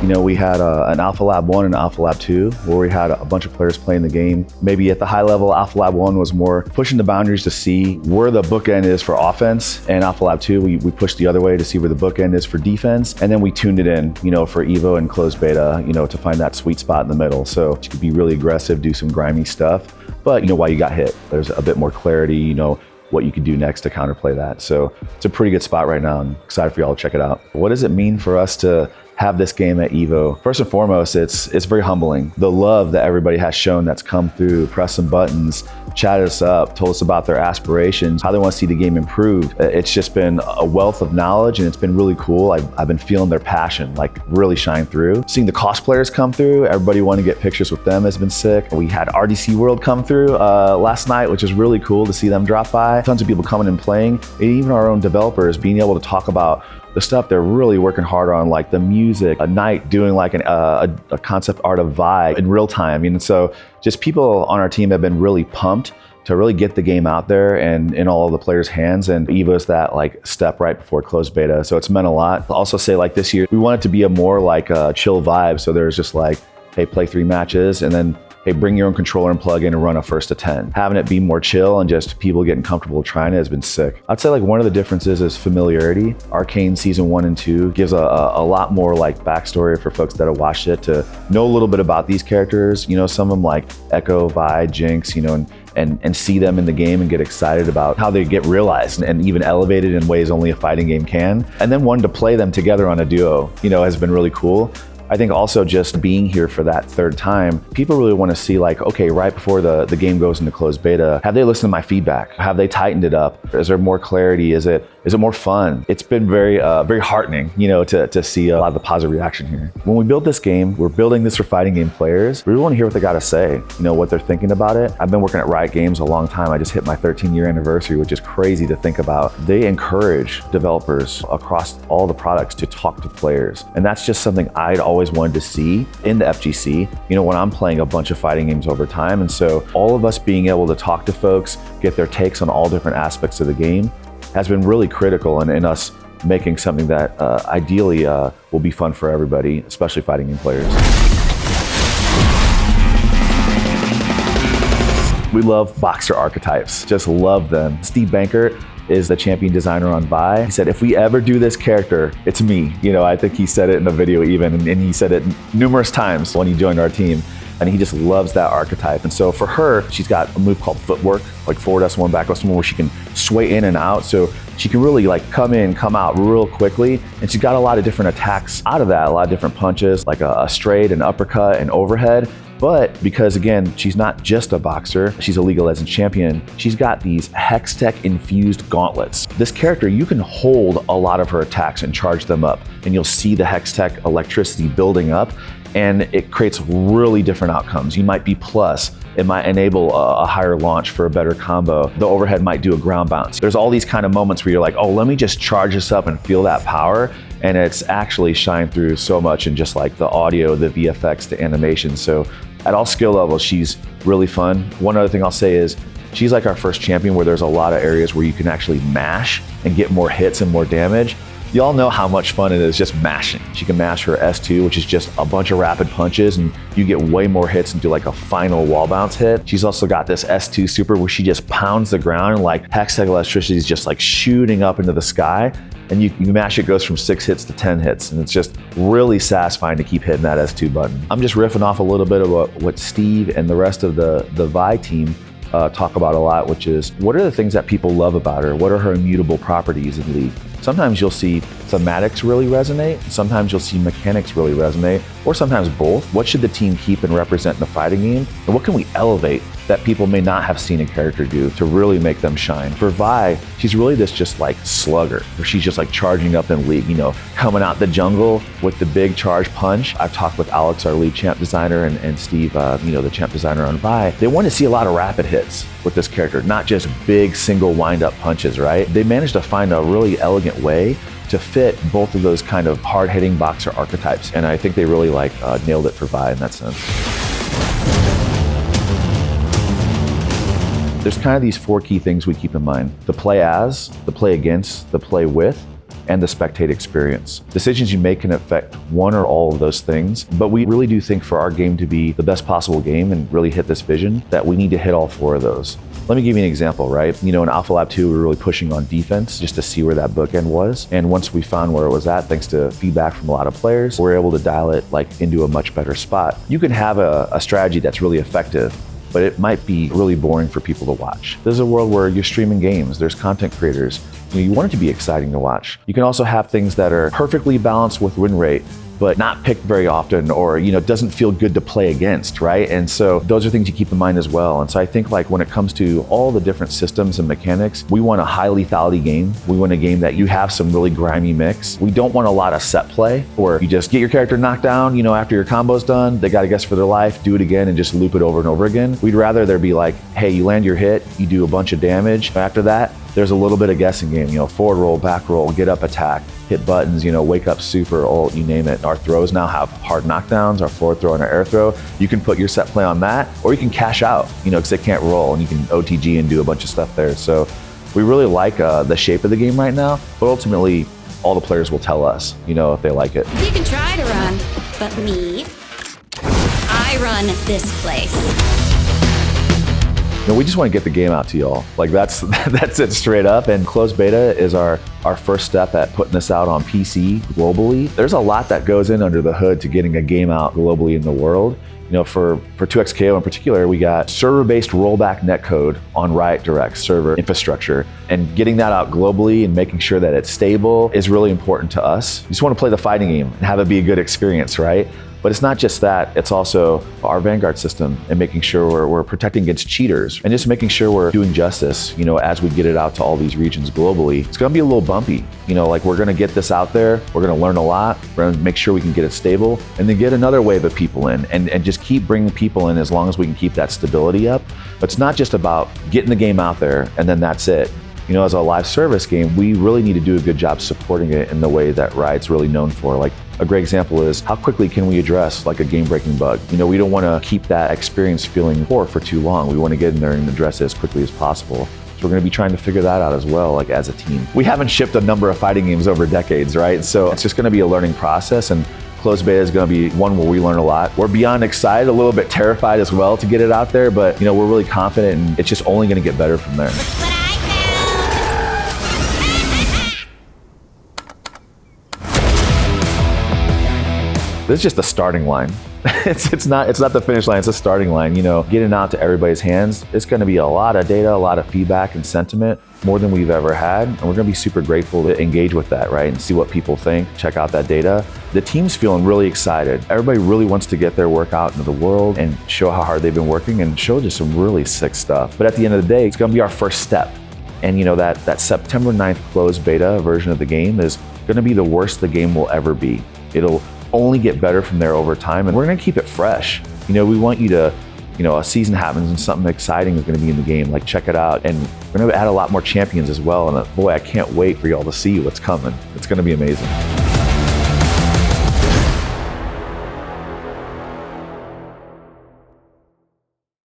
You know, we had an Alpha Lab 1 and Alpha Lab 2, where we had a bunch of players playing the game. Maybe at the high level, Alpha Lab 1 was more pushing the boundaries to see where the bookend is for offense, and Alpha Lab 2, we pushed the other way to see where the bookend is for defense, and then we tuned it in, you know, for Evo and closed beta, you know, to find that sweet spot in the middle. So you could be really aggressive, do some grimy stuff, but you know, while you got hit, there's a bit more clarity, you know, what you can do next to counterplay that. So it's a pretty good spot right now. I'm excited for y'all to check it out. What does it mean for us to have this game at Evo? First and foremost, it's very humbling. The love that everybody has shown that's come through, pressed some buttons, chatted us up, told us about their aspirations, how they want to see the game improve. It's just been a wealth of knowledge, and it's been really cool. I've been feeling their passion like really shine through. Seeing the cosplayers come through, everybody wanting to get pictures with them has been sick. We had RDC World come through last night, which is really cool to see them drop by. Tons of people coming and playing, and even our own developers being able to talk about the stuff they're really working hard on, like the music, a night doing like a concept art of vibe in real time. And so just people on our team have been really pumped to really get the game out there and in all of the players' hands. And Evo's that like step right before closed beta. So it's meant a lot. I'll also say like this year, we want it to be a more like a chill vibe. So there's just like, hey, play 3 matches and then hey, bring your own controller and plug in and run a 1st to 10. Having it be more chill and just people getting comfortable trying it has been sick. I'd say like one of the differences is familiarity. Arcane season 1 and 2 gives a lot more like backstory for folks that have watched it to know a little bit about these characters. You know, some of them like Echo, Vi, Jinx, you know, and see them in the game and get excited about how they get realized and even elevated in ways only a fighting game can. And then one to play them together on a duo, you know, has been really cool. I think also just being here for that 3rd time, people really want to see like, okay, right before the game goes into closed beta, have they listened to my feedback? Have they tightened it up? Is there more clarity? Is it more fun? It's been very heartening, you know, to see a lot of the positive reaction here. When we build this game, we're building this for fighting game players. We really want to hear what they got to say, you know, what they're thinking about it. I've been working at Riot Games a long time. I just hit my 13-year anniversary, which is crazy to think about. They encourage developers across all the products to talk to players. And that's just something I'd always wanted to see in the FGC, you know, when I'm playing a bunch of fighting games over time. And so all of us being able to talk to folks, get their takes on all different aspects of the game has been really critical in us making something that ideally will be fun for everybody, especially fighting game players. We love boxer archetypes, just love them. Steve Bankert is the champion designer on Vi. He said, if we ever do this character, it's me. You know, I think he said it in the video even, and he said it numerous times when he joined our team. And he just loves that archetype. And so for her, she's got a move called footwork, like forward S1, back S1, where she can sway in and out. So she can really like come in, come out real quickly. And she's got a lot of different attacks out of that, a lot of different punches, like a straight, an uppercut, an overhead. But because again, she's not just a boxer, she's a League of Legends champion, she's got these Hextech infused gauntlets. This character, you can hold a lot of her attacks and charge them up, and you'll see the Hextech electricity building up, and it creates really different outcomes. You might be plus, it might enable a higher launch for a better combo. The overhead might do a ground bounce. There's all these kind of moments where you're like, oh, let me just charge this up and feel that power. And it's actually shined through so much in just like the audio, the VFX, the animation. So at all skill levels, she's really fun. One other thing I'll say is she's like our first champion where there's a lot of areas where you can actually mash and get more hits and more damage. Y'all know how much fun it is just mashing. She can mash her S2, which is just a bunch of rapid punches, and you get way more hits and do like a final wall bounce hit. She's also got this S2 super where she just pounds the ground and like Hextech electricity is just like shooting up into the sky. And you mash, it goes from 6 hits to 10 hits. And it's just really satisfying to keep hitting that S2 button. I'm just riffing off a little bit about what Steve and the rest of the Vi team talk about a lot, which is what are the things that people love about her? What are her immutable properties in League? Sometimes you'll see thematics really resonate, sometimes you'll see mechanics really resonate, or sometimes both. What should the team keep and represent in the fighting game? And what can we elevate that people may not have seen a character do to really make them shine? For Vi, she's really this just like slugger, where she's just like charging up in League, you know, coming out the jungle with the big charge punch. I've talked with Alex, our lead champ designer, and Steve, you know, the champ designer on Vi. They want to see a lot of rapid hits with this character, not just big single wind-up punches, right? They managed to find a really elegant way to fit both of those kind of hard-hitting boxer archetypes. And I think they really like nailed it for Vi in that sense. There's kind of these 4 key things we keep in mind: the play as, the play against, the play with, and the spectate experience. Decisions you make can affect one or all of those things, but we really do think for our game to be the best possible game and really hit this vision that we need to hit all 4 of those. Let me give you an example, right? In Alpha Lab 2, we were really pushing on defense just to see where that bookend was. And once we found where it was at, thanks to feedback from a lot of players, we're able to dial it into a much better spot. You can have a strategy that's really effective, but it might be really boring for people to watch. There's a world where you're streaming games, there's content creators. You want it to be exciting to watch. You can also have things that are perfectly balanced with win rate, but not picked very often, or doesn't feel good to play against, right? And so those are things you keep in mind as well. And so I think when it comes to all the different systems and mechanics, we want a high lethality game. We want a game that you have some really grimy mix. We don't want a lot of set play where you just get your character knocked down, after your combo's done, they gotta guess for their life, do it again and just loop it over and over again. We'd rather there be hey, you land your hit, you do a bunch of damage. After that, there's a little bit of guessing game, forward roll, back roll, get up attack, hit buttons, wake up, super, ult, you name it. Our throws now have hard knockdowns, our forward throw and our air throw. You can put your set play on that, or you can cash out, because they can't roll, and you can OTG and do a bunch of stuff there. So we really like the shape of the game right now, but ultimately, all the players will tell us, if they like it. You can try to run, but me, I run this place. We just want to get the game out to y'all. That's it straight up. And closed beta is our first step at putting this out on PC globally. There's a lot that goes in under the hood to getting a game out globally in the world. For 2XKO in particular, we got server-based rollback netcode on Riot Direct server infrastructure. And getting that out globally and making sure that it's stable is really important to us. You just want to play the fighting game and have it be a good experience, right? But it's not just that, it's also our Vanguard system and making sure we're protecting against cheaters and just making sure we're doing justice, as we get it out to all these regions globally. It's gonna be a little bumpy, we're gonna get this out there, we're gonna learn a lot, we're gonna make sure we can get it stable, and then get another wave of people in and just keep bringing people in as long as we can keep that stability up. But it's not just about getting the game out there and then that's it. As a live service game, we really need to do a good job supporting it in the way that Riot's really known for. A great example is how quickly can we address a game-breaking bug? We don't want to keep that experience feeling poor for too long. We want to get in there and address it as quickly as possible. So we're going to be trying to figure that out as well, as a team. We haven't shipped a number of fighting games over decades, right? So it's just going to be a learning process, and closed beta is going to be one where we learn a lot. We're beyond excited, a little bit terrified as well to get it out there, but we're really confident, and it's just only going to get better from there. This is just the starting line. It's not the finish line, it's the starting line. Getting out to everybody's hands, it's gonna be a lot of data, a lot of feedback and sentiment, more than we've ever had. And we're gonna be super grateful to engage with that, right? And see what people think, check out that data. The team's feeling really excited. Everybody really wants to get their work out into the world and show how hard they've been working and show just some really sick stuff. But at the end of the day, it's gonna be our first step. And that September 9th closed beta version of the game is gonna be the worst the game will ever be. It'll only get better from there over time, and we're gonna keep it fresh. We want you to, a season happens and something exciting is gonna be in the game, check it out. And we're gonna add a lot more champions as well, and boy, I can't wait for y'all to see what's coming. It's gonna be amazing.